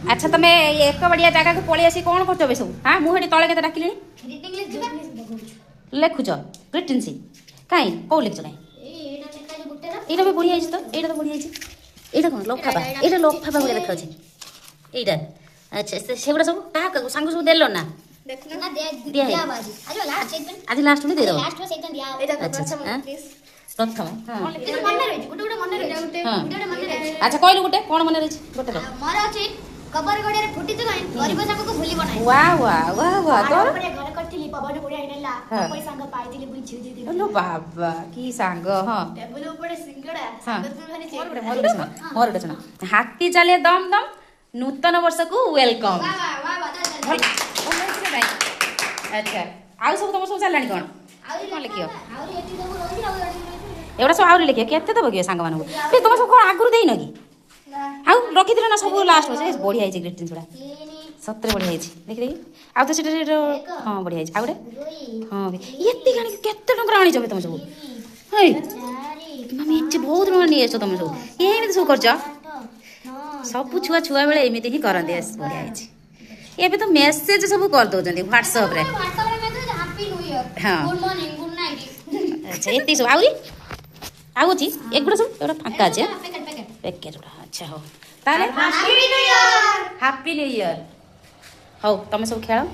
अच्छा तुम एक बढ़िया जगह को पलि आसी कौन कर सब हाँ मुझे तले के डाकिले लेखुच ग्रीटिंग कहीं कौ लिखुच कहीं এইটা भी बढ़िया तो এইটা तो बढ़िया এইটা कौन लफाफा এইটা लफाफा भलिया देखा এইটা अच्छा सेगुड़ा सब क्या सांग सब देल ना आज लास्ट में दे दो प्रथम अच्छा कहलु गोटे कौन मन रही गोटे कबर गड़े फुटी तो नहीं गरीब संग को भूली बनाई वाह वाह वाह वाह तो घर करथिली पवन गुड़िया हिनेला पैसा संग पाइथिली बुझी दी हेलो बाबा की सांग हां टेबल ऊपर सिंगड़ा हाँ। संग तू खाली मोर सुन हाथी चले दम दम नूतन वर्ष को वेलकम वाह वाह वाह अच्छा आउ सब तुम सब चलानी कौन कौन लिखियो आउरी एटी सब रोजी आउरी एवढा सब आउरी लिखियो केते दब कियो सांग मानू ए तुम सब कौन आगुरु देइनो कि आउ रखी दिलो ना सब लास्ट हो बढ़िया है ग्रीटिंग छुड़ा सତରେ बढ़िया है देख देखि आउ तो सेटा हां बढ़िया है आउडे हां एत्ते गाणी केते टंका आनी जबे तुम सब हे मम्मी एत्ते बहुत टंका नि एसो तुम सब एमिति सब करछ सब छुआ छुआ बेले एमिति ही करन देस बढ़िया है एबे तो मेसेज सब कर दो जंदी WhatsApp रे हैप्पी न्यू ईयर हां गुड मॉर्निंग गुड नाइट अच्छा एत्ते सब आउरी आउची एक गुडा सब एटा फांका আছে पैकेट पैकेट उड़ा अच्छा हो ताले happy new year happy new year हो तुम सब खेल